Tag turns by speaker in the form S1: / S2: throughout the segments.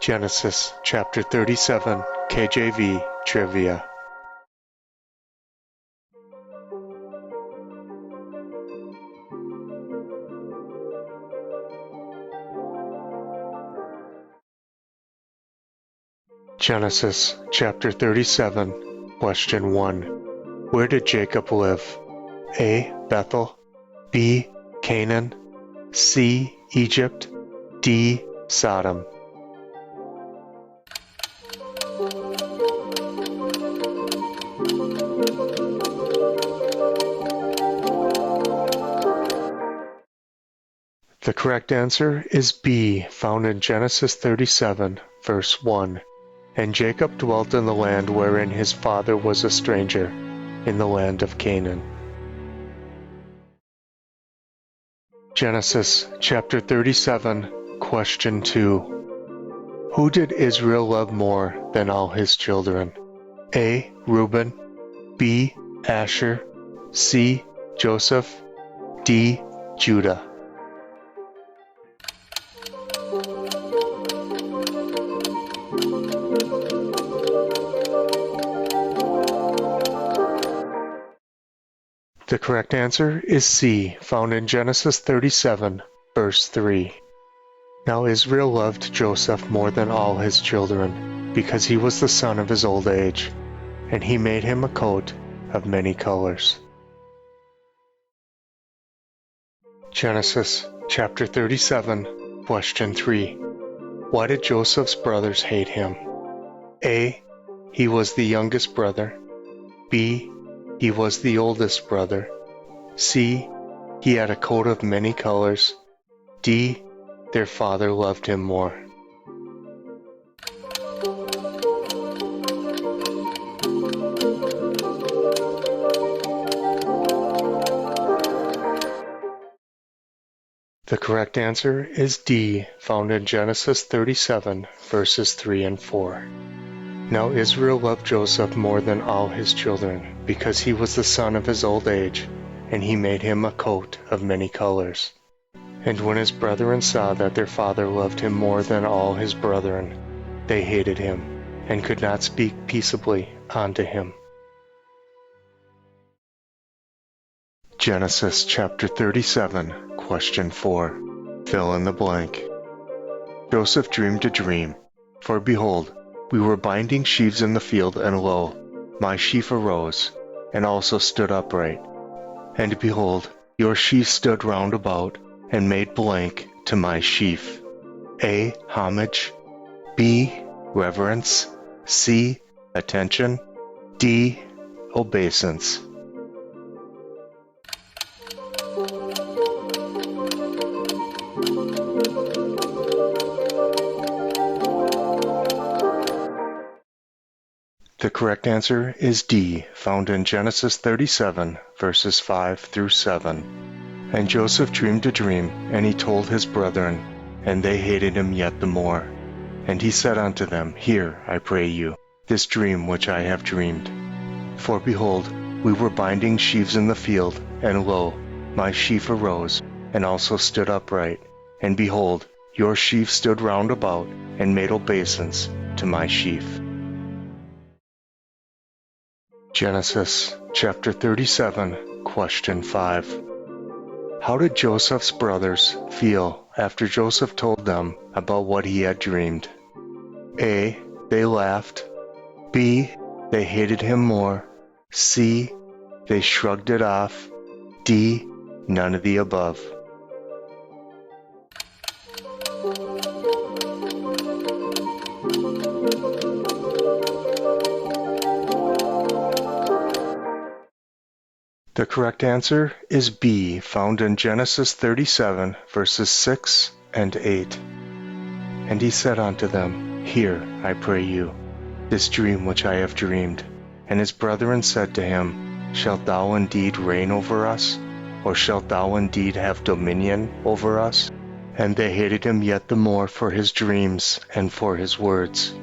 S1: Genesis chapter 37, KJV Trivia. Genesis chapter 37, question 1. Where did Jacob live? A. Bethel, B. Canaan, C. Egypt, D. Sodom. The correct answer is B, found in Genesis 37, verse 1. And Jacob dwelt in the land wherein his father was a stranger, in the land of Canaan. Genesis chapter 37, question 2. Who did Israel love more than all his children? A. Reuben, B. Asher, C. Joseph, D. Judah. The correct answer is C, found in Genesis 37, verse 3. Now Israel loved Joseph more than all his children, because he was the son of his old age, and he made him a coat of many colors. Genesis chapter 37, question 3. Why did Joseph's brothers hate him? A. He was the youngest brother. B. He was the oldest brother. C. He had a coat of many colors. D. Their father loved him more. The correct answer is D, found in Genesis 37, verses 3 and 4. Now Israel loved Joseph more than all his children, because he was the son of his old age, and he made him a coat of many colors. And when his brethren saw that their father loved him more than all his brethren, they hated him, and could not speak peaceably unto him. Genesis chapter 37, question 4. Fill in the blank. Joseph dreamed a dream, for behold, we were binding sheaves in the field, and lo, my sheaf arose, and also stood upright. And behold, your sheaf stood round about, and made blank to my sheaf. A. Homage. B. Reverence. C. Attention. D. Obeisance. The correct answer is D, found in Genesis 37, verses 5 through 7. And Joseph dreamed a dream, and he told his brethren, and they hated him yet the more. And he said unto them, Hear, I pray you, this dream which I have dreamed. For behold, we were binding sheaves in the field, and lo, my sheaf arose, and also stood upright. And behold, your sheaf stood round about, and made obeisance to my sheaf. Genesis chapter 37, question 5. How did Joseph's brothers feel after Joseph told them about what he had dreamed? A. They laughed. B. They hated him more. C. They shrugged it off. D. None of the above. The correct answer is B, found in Genesis 37, verses 6 and 8. And he said unto them, Hear, I pray you, this dream which I have dreamed. And his brethren said to him, Shalt thou indeed reign over us? Or shalt thou indeed have dominion over us? And they hated him yet the more for his dreams and for his words.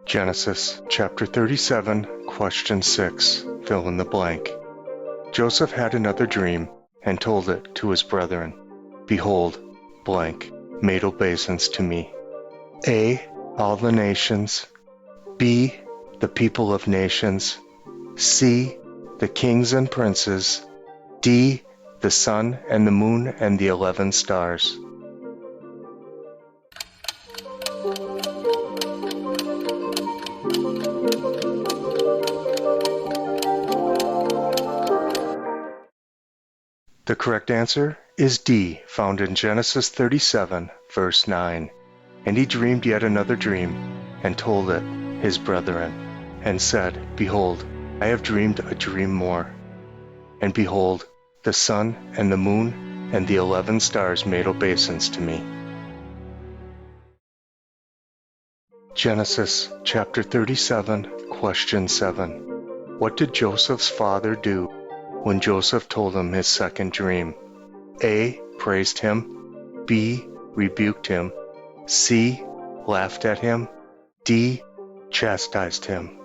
S1: Genesis chapter 37, question 6. Fill in the blank. Joseph had another dream, and told it to his brethren. Behold, blank. made obeisance to me. A. All the nations. B. The people of nations. C. The kings and princes. D. The sun and the moon and the 11 stars. The correct answer is D, found in Genesis 37, verse 9. And he dreamed yet another dream, and told it his brethren, and said, Behold, I have dreamed a dream more. And behold, the sun and the moon and the 11 stars made obeisance to me. Genesis chapter 37, question 7. What did Joseph's father do when Joseph told him his second dream? A. Praised him. B. Rebuked him. C. Laughed at him. D. Chastised him.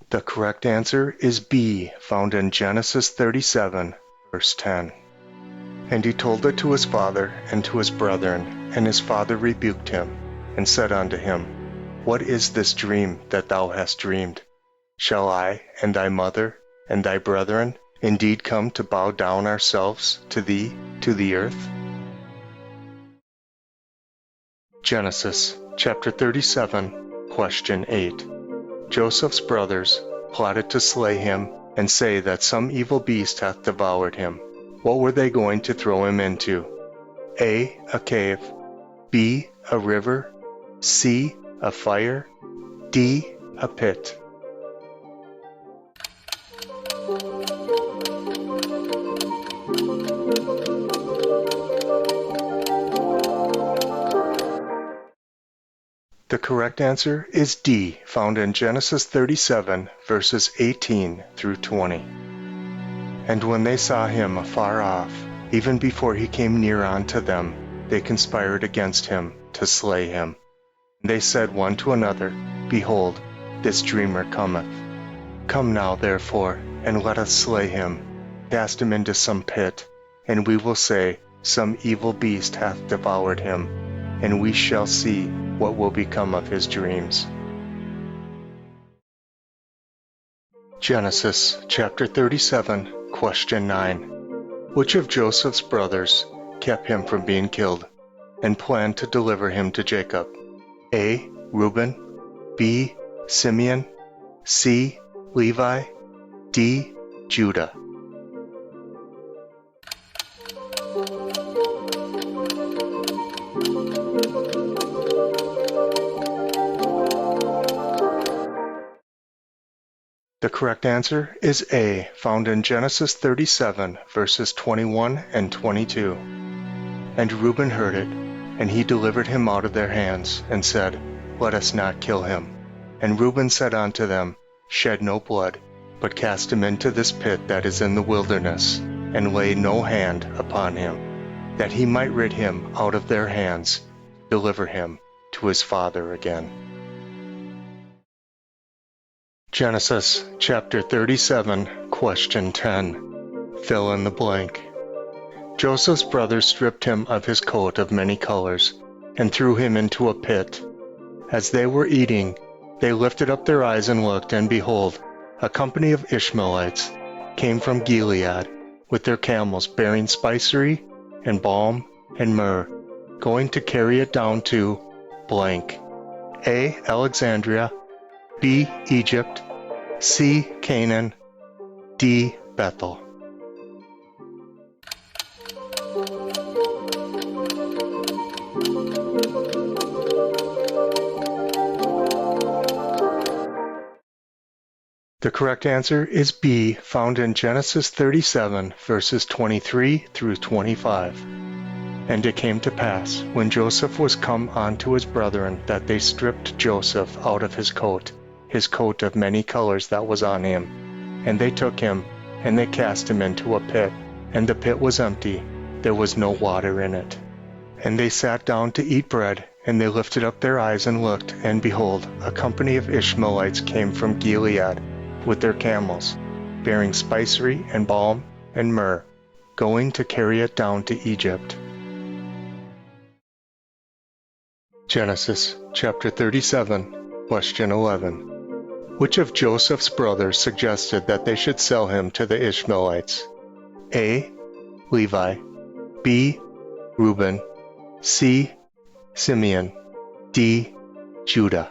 S1: The correct answer is B, found in Genesis 37, verse 10. And he told it to his father and to his brethren, and his father rebuked him, and said unto him, What is this dream that thou hast dreamed? Shall I, and thy mother, and thy brethren, indeed come to bow down ourselves to thee, to the earth? Genesis chapter 37, question 8. Joseph's brothers plotted to slay him, and say that some evil beast hath devoured him. What were they going to throw him into? A. A cave. B. A river. C. A fire. D. A pit. The correct answer is D, found in Genesis 37, verses 18 through 20. And when they saw him afar off, even before he came near unto them, they conspired against him to slay him. They said one to another, Behold, this dreamer cometh. Come now, therefore, and let us slay him, cast him into some pit, and we will say, Some evil beast hath devoured him, and we shall see what will become of his dreams. Genesis chapter 37, question 9. Which of Joseph's brothers kept him from being killed, and planned to deliver him to Jacob? A. Reuben. B. Simeon. C. Levi. D. Judah. The correct answer is A, found in Genesis 37, verses 21 and 22. And Reuben heard it, and he delivered him out of their hands, and said, Let us not kill him. And Reuben said unto them, Shed no blood, but cast him into this pit that is in the wilderness, and lay no hand upon him, that he might rid him out of their hands, deliver him to his father again. Genesis chapter 37, question 10. Fill in the blank. Joseph's brothers stripped him of his coat of many colors, and threw him into a pit. As they were eating, they lifted up their eyes and looked, and behold, a company of Ishmaelites came from Gilead, with their camels bearing spicery, and balm, and myrrh, going to carry it down to blank. A. Alexandria. B. Egypt. C. Canaan. D. Bethel. The correct answer is B, found in Genesis 37, verses 23 through 25. And it came to pass, when Joseph was come unto his brethren, that they stripped Joseph out of his coat of many colors that was on him. And they took him, and they cast him into a pit, and the pit was empty, there was no water in it. And they sat down to eat bread, and they lifted up their eyes and looked, and behold, a company of Ishmaelites came from Gilead with their camels, bearing spicery and balm and myrrh, going to carry it down to Egypt. Genesis chapter 37, question 11. Which of Joseph's brothers suggested that they should sell him to the Ishmaelites? A. Levi, B. Reuben, C. Simeon, D. Judah.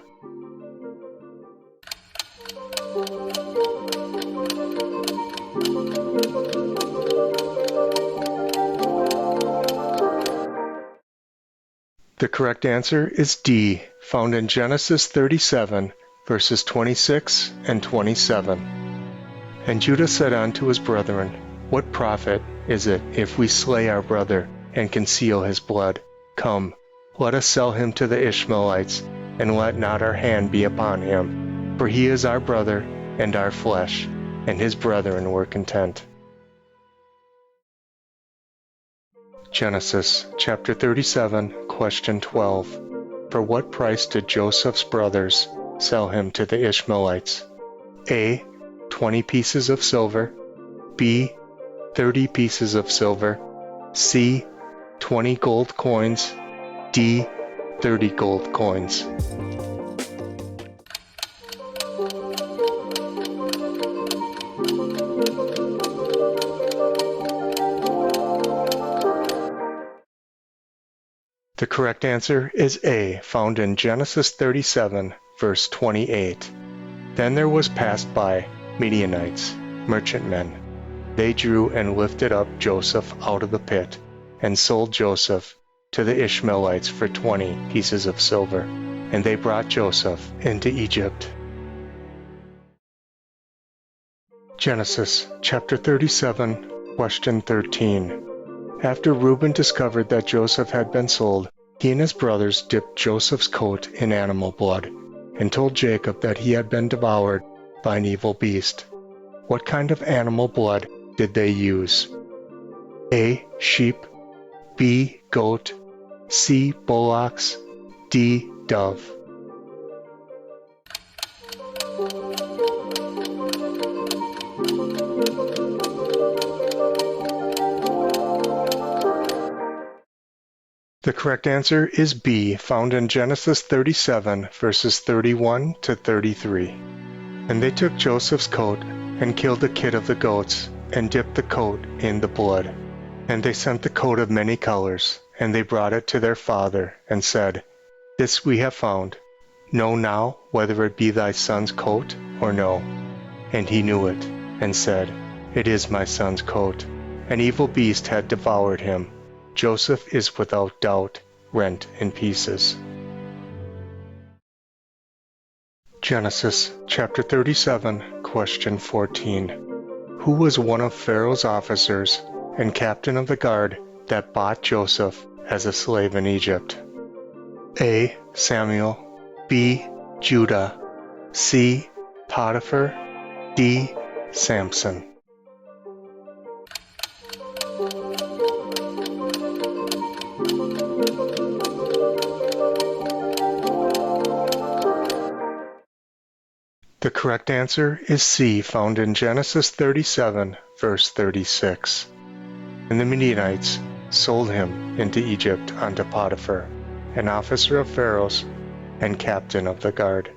S1: The correct answer is D, found in Genesis 37, verses 26 and 27. And Judah said unto his brethren, What profit is it if we slay our brother and conceal his blood? Come, let us sell him to the Ishmaelites, and let not our hand be upon him. For he is our brother and our flesh. And his brethren were content. Genesis chapter 37, question 12. For what price did Joseph's brothers sell him to the Ishmaelites? A. 20 pieces of silver, B. 30 pieces of silver, C. 20 gold coins, D. 30 gold coins. The correct answer is A, found in Genesis 37, verse 28. Then there was passed by Midianites, merchantmen. They drew and lifted up Joseph out of the pit, and sold Joseph to the Ishmaelites for 20 pieces of silver, and they brought Joseph into Egypt. Genesis chapter 37, question 13. After Reuben discovered that Joseph had been sold, he and his brothers dipped Joseph's coat in animal blood, and told Jacob that he had been devoured by an evil beast. What kind of animal blood did they use? A. Sheep, B. Goat, C. Bullocks, D. Dove. The correct answer is B, found in Genesis 37, verses 31 to 33. And they took Joseph's coat, and killed the kid of the goats, and dipped the coat in the blood. And they sent the coat of many colors, and they brought it to their father, and said, This we have found. Know now whether it be thy son's coat or no. And he knew it, and said, It is my son's coat. An evil beast had devoured him. Joseph is without doubt rent in pieces. Genesis chapter 37, question 14. Who was one of Pharaoh's officers and captain of the guard that bought Joseph as a slave in Egypt? A. Samuel, B. Judah, C. Potiphar, D. Samson. The correct answer is C, found in Genesis 37, verse 36. And the Midianites sold him into Egypt unto Potiphar, an officer of Pharaoh's and captain of the guard.